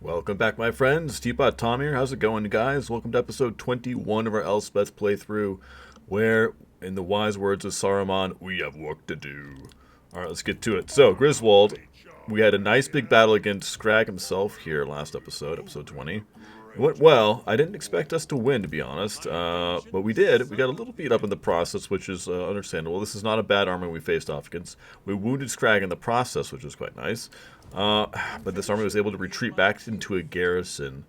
Welcome back, my friends. Teapot Tom here. How's it going, guys? Welcome to episode 21 of our Elspeth playthrough, where, in the wise words of Saruman, we have work to do. Alright, let's get to it. So, Griswold, we had a nice big battle against Scrag himself here last episode, episode 20. It went well. I didn't expect us to win, to be honest, but we did. We got a little beat up in the process, which is understandable. This is not a bad army we faced off against. We wounded Scrag in the process, which was quite nice. But this army was able to retreat back into a garrison.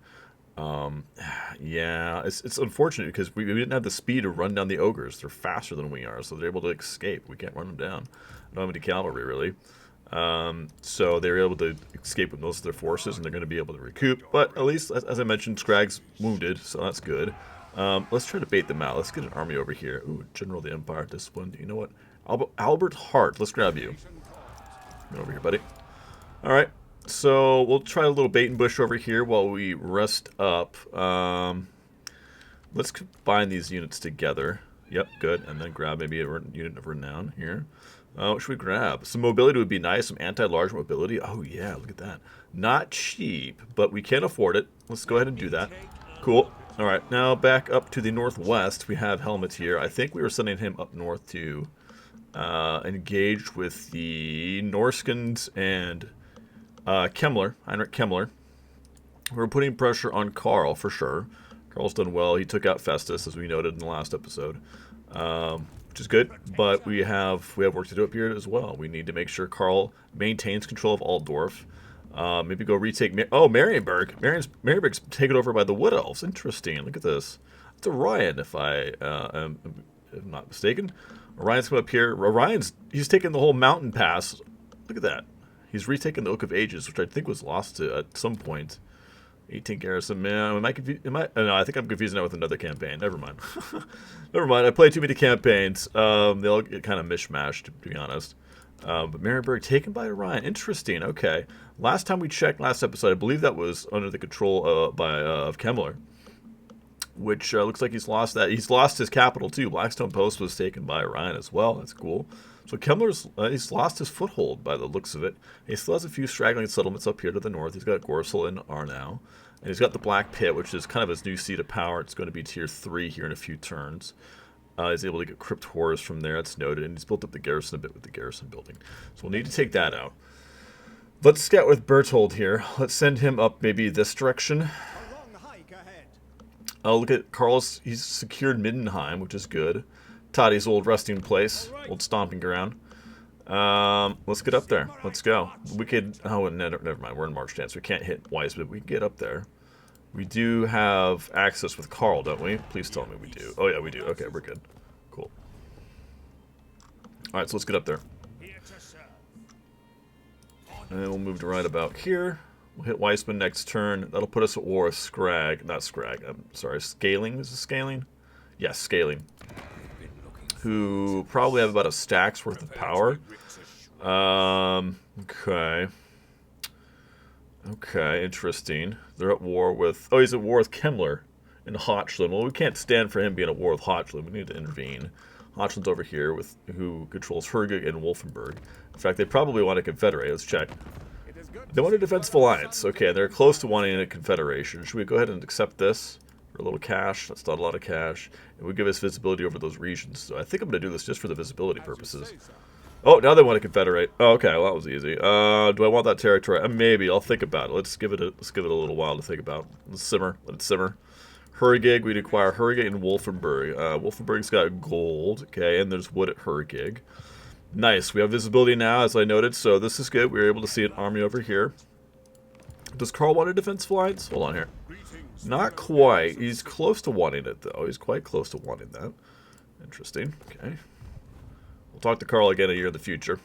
Yeah, it's unfortunate because we didn't have the speed to run down the ogres. They're faster than we are, so they're able to escape. We can't run them down. I don't have any cavalry, really. So they were able to escape with most of their forces, and they're going to be able to recoup. But at least, as I mentioned, Scrag's wounded, so that's good. Let's try to bait them out. Let's get an army over here. Ooh, General of the Empire, disciplined. You know what? Albert Hart, let's grab you. Come over here, buddy. Alright, so we'll try a little bait and bush over here while we rest up. Let's combine these units together. Yep, good. And then grab maybe a unit of renown here. What should we grab? Some mobility would be nice. Some anti-large mobility. Oh, yeah, look at that. Not cheap, but we can afford it. Let's go ahead and do that. Cool. Alright, now back up to the northwest. We have Helmut here. I think we were sending him up north to engage with the Norskins and Heinrich Kemmler. We're putting pressure on Karl for sure. Karl's done well. He took out Festus, as we noted in the last episode, which is good. But we have work to do up here as well. We need to make sure Karl maintains control of Altdorf. Maybe go retake. Marienburg. Marienburg's taken over by the Wood Elves. Interesting. Look at this. It's Orion, if I am not mistaken. Orion's come up here. He's taken the whole mountain pass. Look at that. He's retaken the Oak of Ages, which I think was lost at some point. 18 garrison. Man, no, I think I'm confusing that with another campaign. Never mind. Never mind. I played too many campaigns. They all get kind of mishmashed, to be honest. But Marienburg taken by Orion. Interesting. Okay. Last time we checked, last episode, I believe that was under the control of Kemmler, which looks like he's lost that. He's lost his capital too. Blackstone Post was taken by Orion as well. That's cool. So Kemmler's he's lost his foothold by the looks of it. He still has a few straggling settlements up here to the north. He's got Gorsel and Arnau. And he's got the Black Pit, which is kind of his new seat of power. It's going to be tier 3 here in a few turns. He's able to get Crypt Horrors from there. That's noted. And he's built up the garrison a bit with the garrison building. So we'll need to take that out. Let's scout with Berthold here. Let's send him up maybe this direction. Oh, look at Karl's. He's secured Middenheim, which is good. Toddy's old resting place, old stomping ground. Let's get up there. Let's go. We could. Oh, never mind. We're in March stance. We can't hit Weiss, but we can get up there. We do have access with Karl, don't we? Please tell me we do. Oh yeah, we do. Okay, we're good. Cool. All right, so let's get up there. And then we'll move to right about here. We'll hit Weissman next turn. That'll put us at war with Scrag. Not Scrag. I'm sorry. Scaling. Is it Scaling? Yes, Scaling. Who probably have about a stack's worth of power. Okay. Okay, interesting. They're at war with... Oh, he's at war with Kemmler and Hochland. Well, we can't stand for him being at war with Hochland. We need to intervene. Hochland's over here, who controls Hergig and Wolfenburg. In fact, they probably want to confederate. Let's check. They want a defensive alliance. Okay, they're close to wanting a confederation. Should we go ahead and accept this? For a little cash. That's not a lot of cash. It would give us visibility over those regions. So I think I'm going to do this just for the visibility purposes. Oh, now they want to confederate. Oh, okay. Well, that was easy. Do I want that territory? Maybe. I'll think about it. Let's give it a little while to think about. Let's simmer. Let it simmer. Hergig. We'd acquire Hergig and Wolfenburg. Wolfenburg's got gold. Okay, and there's wood at Hergig. Nice. We have visibility now, as I noted. So this is good. We were able to see an army over here. Does Karl want a defensive alliance? Hold on here. Not quite. He's close to wanting it, though. He's quite close to wanting that. Interesting. Okay. We'll talk to Karl again a year in the future.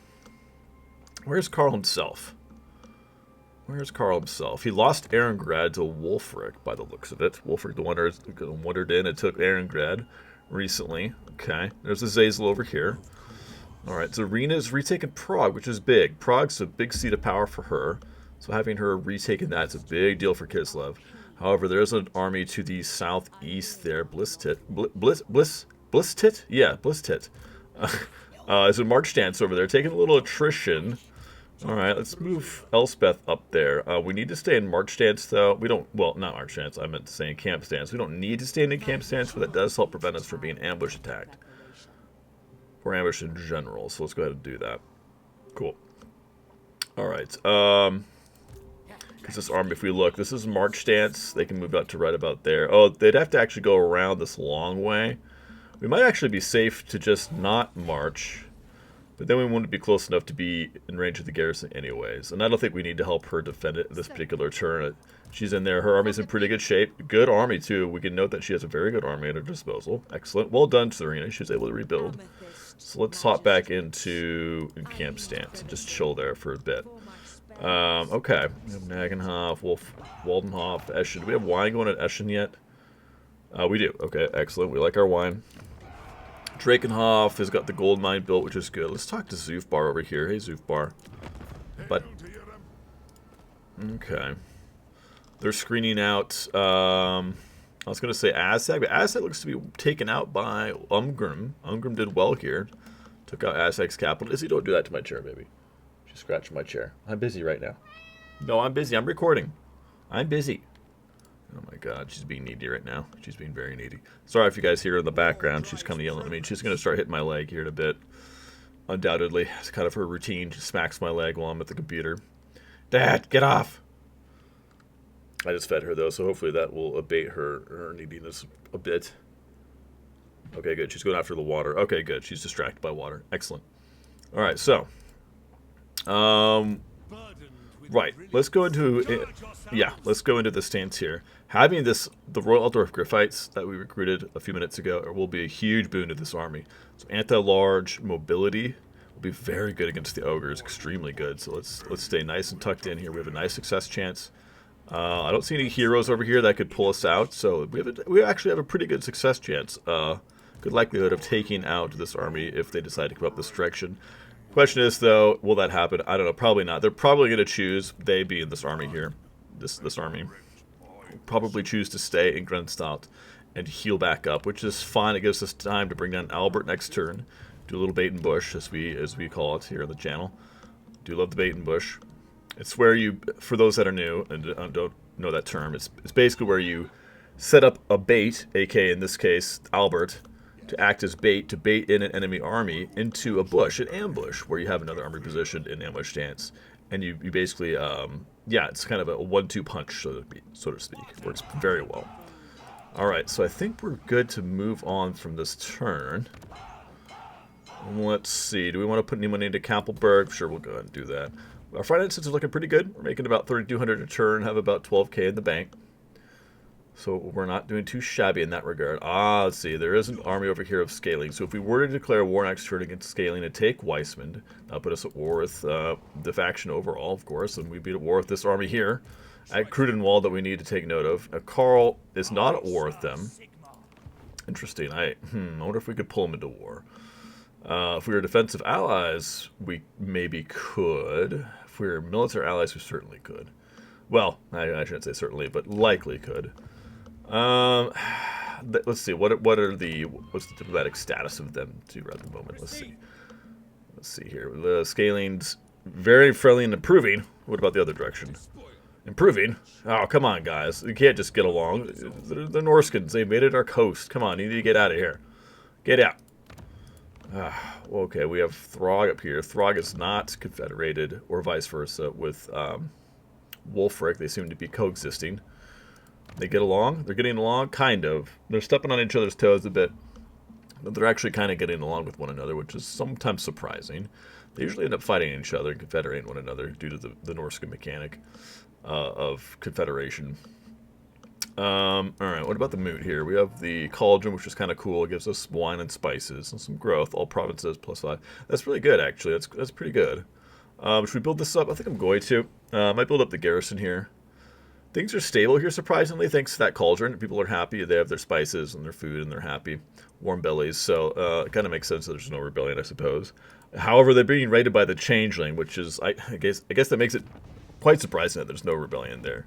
Where's Karl himself? Where's Karl himself? He lost Ehrengrad to Wulfric, by the looks of it. Wulfric the wandered in and took Ehrengrad recently. Okay. There's Azazel over here. Alright, Zarina's retaken Prague, which is big. Prague's a big seat of power for her. So having her retaken that is a big deal for Kislev. However, there's an army to the southeast there. Blistit? Yeah, Blistit. There's a march stance over there, taking a little attrition. Alright, let's move Elspeth up there. We need to stay in march stance, though. We don't, well, not march stance, I meant to say in camp stance. We don't need to stay in camp stance, but that does help prevent us from being ambush attacked. Or ambush in general, so let's go ahead and do that. Cool. Alright, because this army, if we look, this is march stance. They can move out to right about there. Oh, they'd have to actually go around this long way. We might actually be safe to just not march. But then we want to be close enough to be in range of the garrison anyways. And I don't think we need to help her defend it this particular turn. She's in there. Her army's in pretty good shape. Good army, too. We can note that she has a very good army at her disposal. Excellent. Well done, Serena. She was able to rebuild. So let's hop back into camp stance and just chill there for a bit. Okay. We have Nagenhof, Waldenhof, Eschen. Do we have wine going at Eschen yet? We do. Okay, excellent. We like our wine. Drakenhof has got the gold mine built, which is good. Let's talk to Zufbar over here. Hey, Zufbar. But okay, they're screening out. I was going to say Aztec, but Aztec looks to be taken out by Umgrim. Umgrim did well here. Took out Aztec's capital. Izzy, don't do that to my chair, baby. She scratched my chair. I'm busy right now. No, I'm busy. I'm recording. I'm busy. Oh my god, she's being needy right now. She's being very needy. Sorry if you guys hear her in the background. She's kind of yelling at me. She's going to start hitting my leg here in a bit. Undoubtedly. It's kind of her routine. She smacks my leg while I'm at the computer. Dad, get off! I just fed her, though, so hopefully that will abate her neediness a bit. Okay, good. She's going after the water. Okay, good. She's distracted by water. Excellent. Alright, so. Right, let's go into let's go into the stance here. Having the Royal Altdorf Griffites that we recruited a few minutes ago will be a huge boon to this army. So anti-large mobility will be very good against the ogres, extremely good. So let's stay nice and tucked in here. We have a nice success chance. I don't see any heroes over here that could pull us out, so we actually have a pretty good success chance. Good likelihood of taking out this army if they decide to come up this direction. Question is, though, will that happen? I don't know. Probably not. They're probably going to choose, they being this army here, this army, probably choose to stay in Grenstadt and heal back up, which is fine. It gives us time to bring down Albert next turn, do a little bait and bush, as we call it here on the channel. Do love the bait and bush. It's where you, for those that are new and don't know that term, it's basically where you set up a bait, aka in this case Albert, to act as bait, to bait in an enemy army into a bush, an ambush, where you have another army positioned in ambush stance. And you basically, it's kind of a 1-2 punch, so to speak. It works very well. Alright, so I think we're good to move on from this turn. Let's see, do we want to put any money into Kappelberg? Sure, we'll go ahead and do that. Our finances are looking pretty good. We're making about 3,200 a turn, have about 12k in the bank. So we're not doing too shabby in that regard. Let's see. There is an army over here of Scaling. So if we were to declare war next turn against Scaling and take Weissmund, that'll put us at war with the faction overall, of course, and we'd be at war with this army here at Krudenwald that we need to take note of. Karl is not at war with them. Interesting. I wonder if we could pull him into war. If we were defensive allies, we maybe could. If we were military allies, we certainly could. Well, I shouldn't say certainly, but likely could. Let's see. What's the diplomatic status of them too at the moment? Let's see here. The Scaling's very friendly and improving. What about the other direction? Improving? Oh, come on, guys. You can't just get along. The Norskins, they invaded our coast. Come on, you need to get out of here. Get out. Okay, we have Throg up here. Throg is not confederated, or vice versa, with Wolfric. They seem to be coexisting. They get along? They're getting along? Kind of. They're stepping on each other's toes a bit. But they're actually kind of getting along with one another, which is sometimes surprising. They usually end up fighting each other and confederating one another due to the Norscan mechanic of confederation. Alright, what about the moot here? We have the Cauldron, which is kind of cool. It gives us wine and spices and some growth. All provinces +5. That's really good, actually. That's pretty good. Should we build this up? I think I'm going to. I might build up the garrison here. Things are stable here, surprisingly, thanks to that Cauldron. People are happy. They have their spices and their food, and they're happy. Warm bellies, so it kind of makes sense that there's no rebellion, I suppose. However, they're being raided by the Changeling, which is, I guess that makes it quite surprising that there's no rebellion there.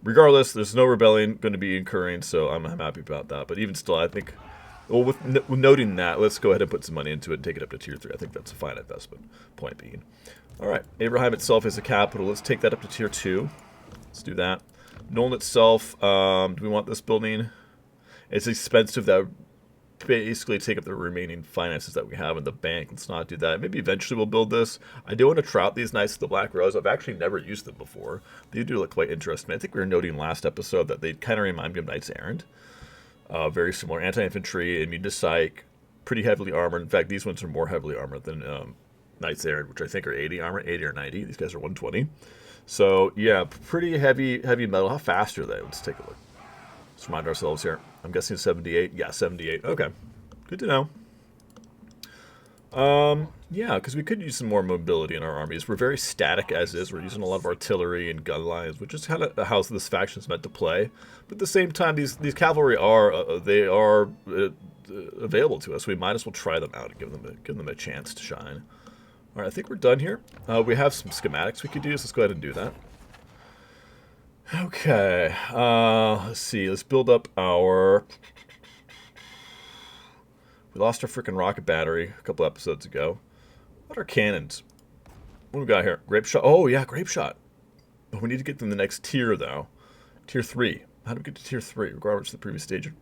Regardless, there's no rebellion going to be occurring, so I'm happy about that. But even still, I think Well, with noting that, let's go ahead and put some money into it and take it up to tier 3. I think that's a fine investment. Point being. All right, Abraham itself is a capital. Let's take that up to tier 2. Let's do that. Nolan itself, do we want this building? It's expensive. That would basically take up the remaining finances that we have in the bank. Let's not do that. Maybe eventually we'll build this. I do want to try out these Knights of the Black Rose. I've actually never used them before. They do look quite interesting. I think we were noting last episode that they kind of remind me of Knights Errant. Very similar. Anti-infantry, immune to psych, pretty heavily armored. In fact, these ones are more heavily armored than Knights Errant, which I think are 80 armor, 80 or 90. These guys are 120. So, yeah, pretty heavy metal. How fast are they? Let's take a look. Let's remind ourselves here. I'm guessing 78. Yeah, 78. Okay. Good to know. Yeah, because we could use some more mobility in our armies. We're very static as is. We're using a lot of artillery and gun lines, which is kind of how this faction is meant to play. But at the same time, these cavalry are available to us. We might as well try them out and give them a chance to shine. All right, I think we're done here. We have some schematics we could use. Let's go ahead and do that. Okay. Let's see. Let's build up our... We lost our freaking rocket battery a couple episodes ago. What are cannons? What do we got here? Grape shot. Oh, yeah, grape shot. But we need to get them the next tier, though. Tier 3. How do we get to tier 3? Regardless of the previous stage.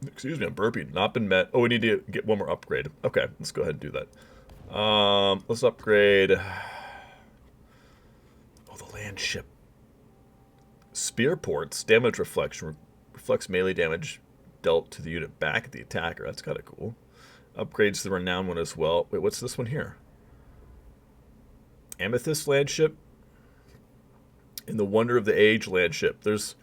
Excuse me, I'm burping. Not been met. Oh, we need to get one more upgrade. Okay, let's go ahead and do that. Let's upgrade... Oh, the land ship. Spear ports. Damage reflection. Reflects melee damage dealt to the unit back at the attacker. That's kind of cool. Upgrades the renowned one as well. Wait, what's this one here? Amethyst land ship. And the Wonder of the Age land ship. There's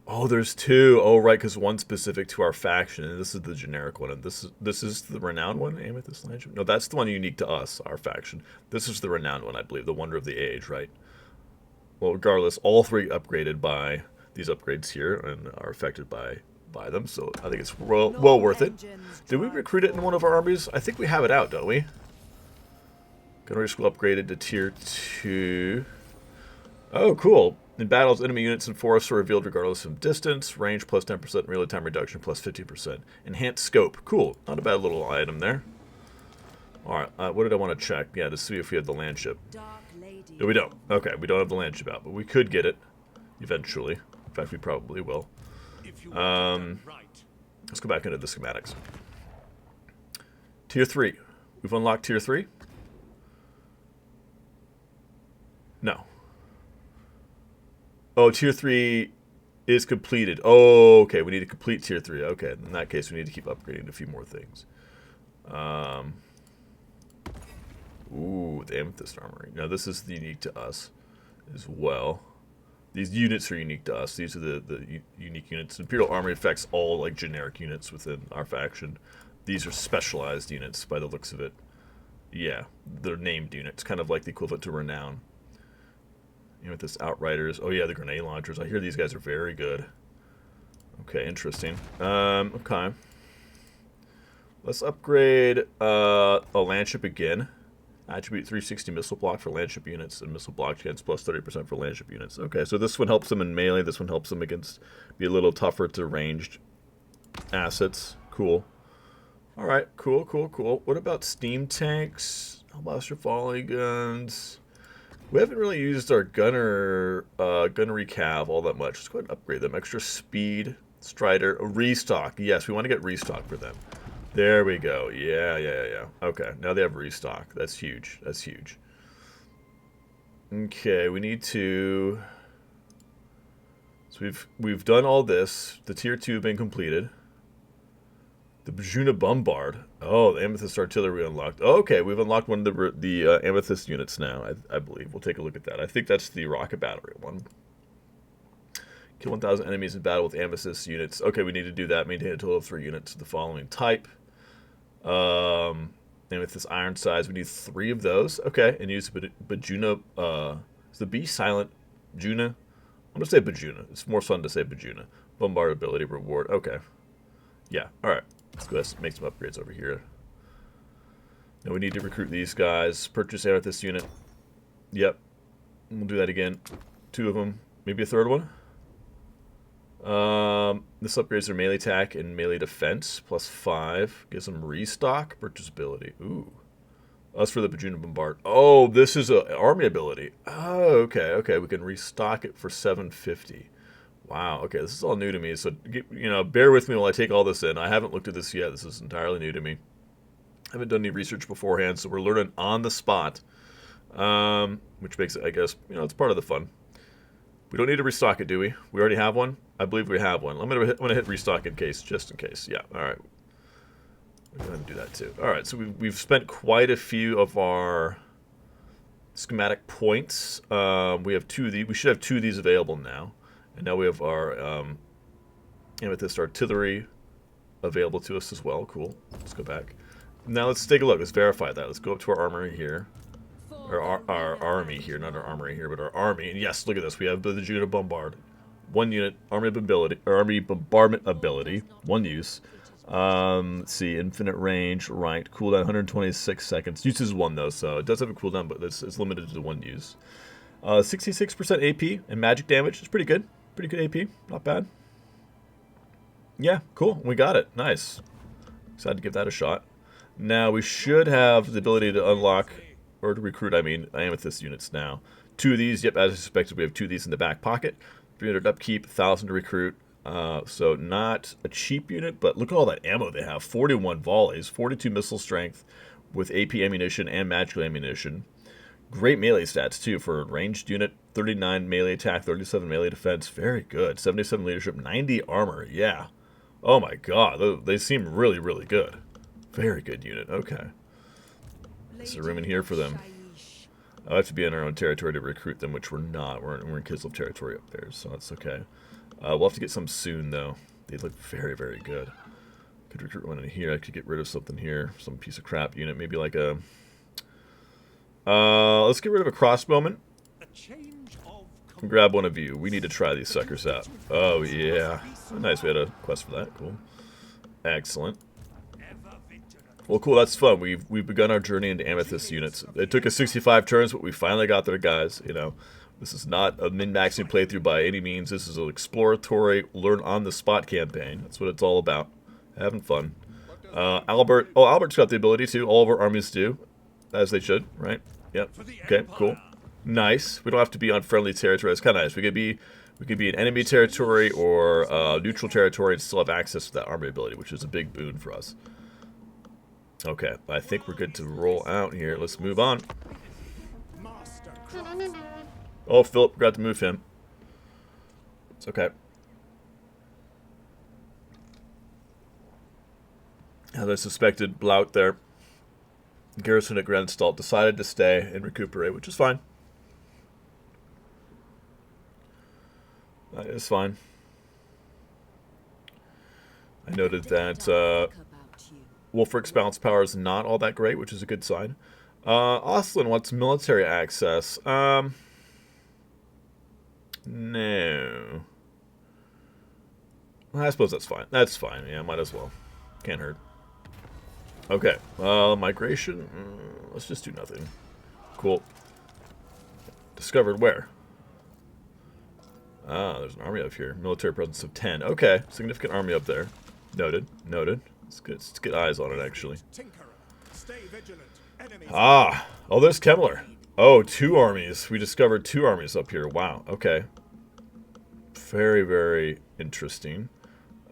2. Oh, right, because one's specific to our faction, and this is the generic one. And this is the renowned one, Amethyst land ship. No, that's the one unique to us, our faction. This is the renowned one, I believe, the Wonder of the Age, right? Well, regardless, all 3 upgraded by these upgrades here and are affected by them, so I think it's well worth it. Did we recruit it in one of our armies? I think we have it out, don't we? Gunnery school upgraded to tier 2. Oh, cool. In battles, enemy units and forests are revealed regardless of distance. Range plus 10%, real time reduction plus 15%. Enhanced scope. Cool. Not a bad little item there. Alright, what did I want to check? Yeah, to see if we had the land ship. No, we don't. Okay, we don't have the land ship out, but we could get it eventually. In fact, we probably will. Let's go back into the schematics. Tier 3. We've unlocked tier 3? No. Oh, tier 3 is completed. Oh, okay. We need to complete tier 3. Okay, in that case, we need to keep upgrading a few more things. Ooh, the Amethyst Armory. Now, this is unique to us as well. These units are unique to us. These are the unique units. Imperial Armory affects all like generic units within our faction. These are specialized units by the looks of it. Yeah, they're named units, kind of like the equivalent to Renown. Amethyst Outriders. Oh yeah, the grenade launchers. I hear these guys are very good. Okay, interesting. Okay. Let's upgrade a landship again. Attribute 360 missile block for landship units and missile block chance plus 30% for landship units. Okay, so this one helps them in melee. This one helps them against be a little tougher to ranged assets. Cool. All right, cool. What about steam tanks? Blaster volley guns. We haven't really used our gunnery cav all that much. Let's go ahead and upgrade them. Extra speed, strider, restock. Yes, we want to get restock for them. There we go. Yeah. Okay, now they have restock. That's huge. Okay, we need to... So we've done all this. The tier 2 been completed. The Bajuna Bombard. Oh, the Amethyst Artillery unlocked. Oh, okay, we've unlocked one of the Amethyst units now, I believe. We'll take a look at that. I think that's the Rocket Battery one. Kill 1,000 enemies in battle with Amethyst units. Okay, we need to do that. Maintain a total of 3 units of the following type. Amethyst Iron Size. We need 3 of those. Okay, and use Bajuna. Is the B silent? Juna? I'm going to say Bajuna. It's more fun to say Bajuna. Bombard ability reward. Okay. Yeah, alright. Let's go ahead and make some upgrades over here. Now we need to recruit these guys. Purchase Amethyst unit. Yep. We'll do that again. 2 of them. Maybe a 3rd one? This upgrades their melee attack and melee defense, +5. Gives them restock, purchase ability. Ooh. That's for the Bajuna Bombard. Oh, this is an army ability. Oh, okay, okay. We can restock it for 750. Wow, okay, this is all new to me, so, you know, bear with me while I take all this in. I haven't looked at this yet. This is entirely new to me. I haven't done any research beforehand, so we're learning on the spot, which makes it, I guess, you know, it's part of the fun. We don't need to restock it, do we? We already have one? I believe we have one. I'm gonna hit restock in case, just in case. Yeah, all right. We're going to do that too. All right, so we've spent quite a few of our schematic points. We have 2 of these. We should have 2 of these available now. And now we have our Amethyst Artillery available to us as well. Cool. Let's go back. Now let's take a look. Let's verify that. Let's go up to our armory here. Or our army here. Not our armory here, but our army. And yes, look at this. We have the Judah Bombard. 1 unit. Army Bombardment ability. 1 use. Let's see. Infinite range. Right. Cooldown 126 seconds. Use is 1 though, so it does have a cooldown, but it's limited to 1 use. 66% AP and magic damage. It's pretty good. Pretty good AP. Not bad. Yeah, cool. We got it. Nice. Excited to give that a shot. Now, we should have the ability to unlock, or to recruit, I mean, Amethyst units now. 2 of these. Yep, as expected, we have 2 of these in the back pocket. 300 upkeep, 1,000 to recruit. So not a cheap unit, but look at all that ammo they have. 41 volleys, 42 missile strength with AP ammunition and magical ammunition. Great melee stats, too, for a ranged unit. 39 melee attack, 37 melee defense. Very good. 77 leadership, 90 armor. Yeah. Oh, my God. They seem really, really good. Very good unit. Okay. There's a room in here for them. I have to be in our own territory to recruit them, which we're not. We're in Kislev territory up there, so that's okay. We'll have to get some soon, though. They look very, very good. Could recruit one in here. I could get rid of something here. Some piece of crap unit. Maybe like a... let's get rid of a crossbowman. And grab one of you. We need to try these suckers out. Oh, yeah. Oh, nice, we had a quest for that. Cool. Excellent. Well, cool, that's fun. We've begun our journey into Amethyst units. It took us 65 turns, but we finally got there, guys. You know, this is not a min-maxing playthrough by any means. This is an exploratory, learn-on-the-spot campaign. That's what it's all about. Having fun. Albert's got the ability to. All of our armies do. As they should, right? Yep. Okay, cool. Nice. We don't have to be on friendly territory. It's kind of nice. We could be in enemy territory or neutral territory and still have access to that army ability, which is a big boon for us. Okay, I think we're good to roll out here. Let's move on. Oh, Philip, forgot to move him. It's okay. As I suspected, Blout there. Garrison at Grenstalt decided to stay and recuperate, which is fine. That is fine. I noted that Wolfric's balance power is not all that great, which is a good sign. Oslin wants military access. No. I suppose that's fine. That's fine. Yeah, might as well. Can't hurt. Okay. Migration. Let's just do nothing. Cool. Discovered where? Ah, there's an army up here. Military presence of 10. Okay. Significant army up there. Noted. Noted. Let's get eyes on it, actually. Ah. Oh, there's Kemmler. Oh, 2 armies. We discovered 2 armies up here. Wow. Okay. Very, very interesting.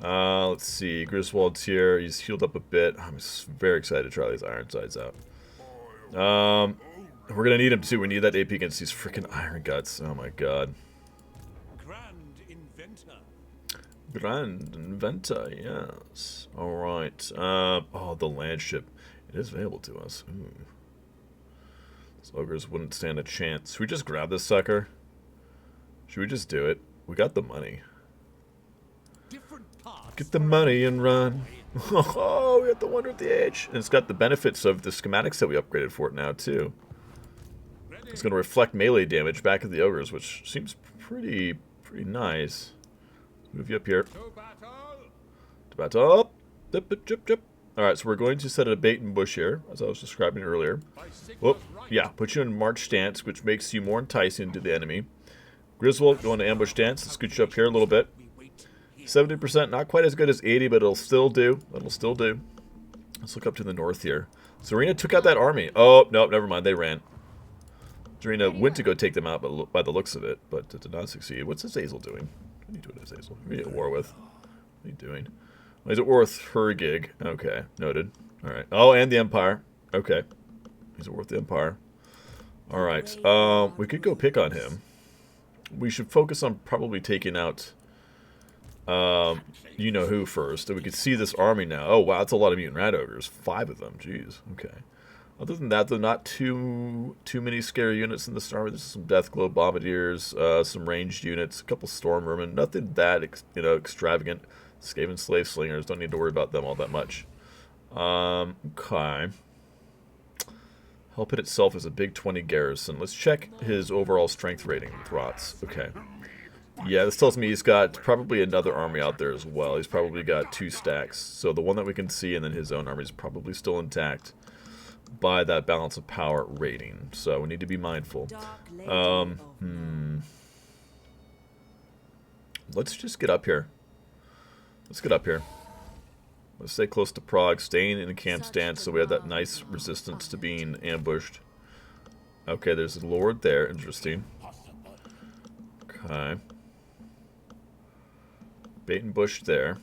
Let's see. Griswold's here. He's healed up a bit. I'm very excited to try these Ironsides out. We're going to need him, too. We need that AP against these freaking Iron Guts. Oh, my God. Grand Inventor, yes. Alright. Oh, the land ship. It is available to us. Ooh. Those ogres wouldn't stand a chance. Should we just grab this sucker? Should we just do it? We got the money. Get the money and run. Oh, we got the Wonder of the Age. And it's got the benefits of the schematics that we upgraded for it now, too. It's going to reflect melee damage back at the ogres, which seems pretty nice. Move you up here. To battle. Alright, so we're going to set a bait and bush here, as I was describing earlier. Whoop. Yeah, put you in march stance, which makes you more enticing to the enemy. Griswold, going to ambush stance. Let's scoot you up here a little bit. 70%, not quite as good as 80, but it'll still do. It'll still do. Let's look up to the north here. Serena took out that army. Oh, no, never mind. They ran. Serena went to go take them out by the looks of it, but it did not succeed. What's Azazel doing? What are you doing, Azazel? Who are you at war with? What are you doing? Well, he's at war with Hergig. Okay, noted. All right. Oh, and the Empire. Okay. He's at war with the Empire. All right. We could go pick on him. We should focus on probably taking out you-know-who first. And we can see this army now. Oh, wow, that's a lot of mutant rat ogres. 5 of them. Jeez. Okay. Other than that, though, not too many scary units in this army. There's some Death Globe Bombardiers, some ranged units, a couple Storm Vermin. Nothing that extravagant. Skaven Slave Slingers. Don't need to worry about them all that much. Okay. Hellpit itself is a big 20 garrison. Let's check his overall strength rating with Rots. Okay. Yeah, this tells me he's got probably another army out there as well. He's probably got 2 stacks. So the one that we can see and then his own army is probably still intact by that balance of power rating. So we need to be mindful. Let's just get up here. Let's get up here. Let's stay close to Prague, staying in a camp stance so we have that nice resistance to being ambushed. Okay, there's a lord there. Interesting. Okay. Bait and bush there.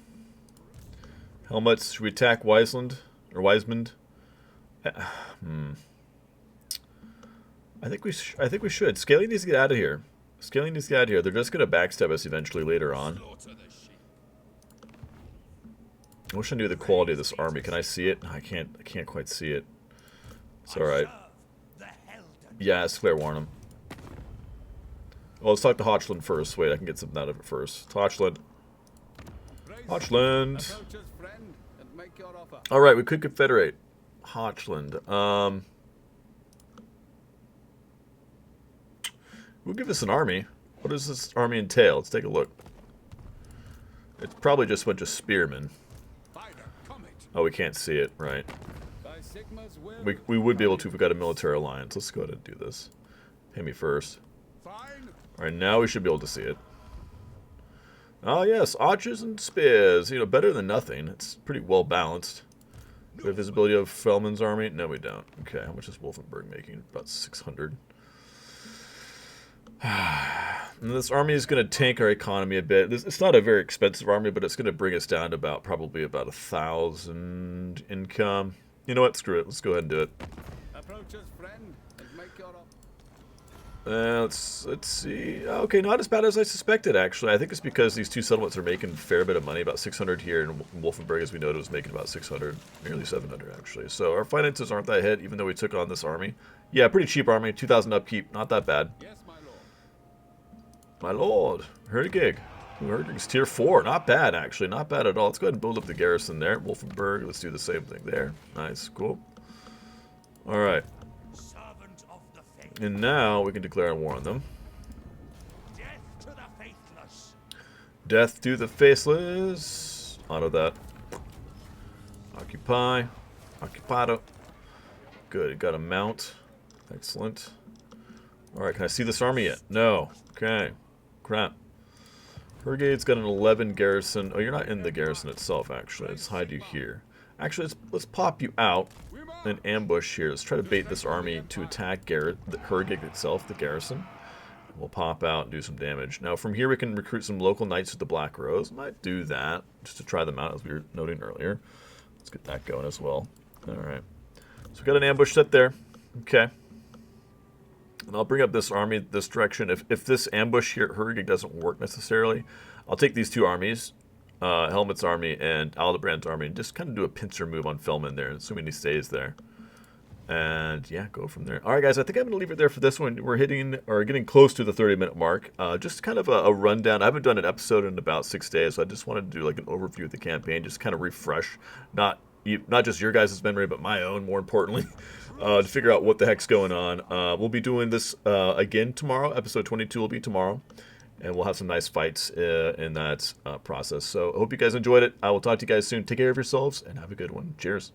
Helmets. Should we attack Wiseland? Or Wisemund? I think we should. Scaling needs to get out of here. Scaling needs to get out of here. They're just going to backstab us eventually later on. I wish I knew the quality of this army. Can I see it? I can't quite see it. It's alright. Yeah, it's Claire Warnham. Well, let's talk to Hochland first. Wait, I can get something out of it first. Hochland. Hochland. Alright, we could confederate. Hochland. We'll give this an army. What does this army entail? Let's take a look. It's probably just a bunch of spearmen. Oh, we can't see it, right. We would be able to if we got a military alliance. Let's go ahead and do this. Pay me first. Alright, now we should be able to see it. Oh yes, archers and spears. You know, better than nothing. It's pretty well balanced. Do we have visibility of Fellman's army? No, we don't. Okay, how much is Wolfenburg making? About 600. And this army is going to tank our economy a bit. It's not a very expensive army, but it's going to bring us down to probably about 1,000 income. You know what? Screw it. Let's go ahead and do it. Let's see. Okay, not as bad as I suspected, actually. I think it's because these 2 settlements are making a fair bit of money, about 600 here, and Wolfenburg, as we noted, was making about 600, nearly 700, actually. So our finances aren't that hit, even though we took on this army. Yeah, pretty cheap army, 2,000 upkeep, not that bad. My lord, Hergig. Hergig's tier 4. Not bad, actually. Not bad at all. Let's go ahead and build up the garrison there. Wolfenburg, let's do the same thing there. Nice, cool. Alright. And now we can declare war on them. Death to the faceless. Auto that. Occupy. Occupado. Good, got a mount. Excellent. Alright, can I see this army yet? No. Okay. Crap. Brigade's got an 11 garrison. Oh, you're not in the garrison itself, actually. Let's hide you here. Actually, let's pop you out and ambush here. Let's try to bait this army to attack Hergig itself, the garrison. We'll pop out and do some damage. Now, from here, we can recruit some local knights with the Black Rose. Might do that, just to try them out, as we were noting earlier. Let's get that going as well. Alright. So we got an ambush set there. Okay. And I'll bring up this army this direction. If this ambush here at Hergig doesn't work necessarily, I'll take these 2 armies, Helmut's army and Aldebrand's army, and just kind of do a pincer move on Fellman there, assuming he stays there. And yeah, go from there. Alright guys, I think I'm going to leave it there for this one. We're getting close to the 30-minute mark. Just kind of a rundown. I haven't done an episode in about 6 days, so I just wanted to do like an overview of the campaign, just kind of refresh, not just your guys' memory, but my own, more importantly, to figure out what the heck's going on. We'll be doing this again tomorrow. Episode 22 will be tomorrow, and we'll have some nice fights in that process. So I hope you guys enjoyed it. I will talk to you guys soon. Take care of yourselves, and have a good one. Cheers.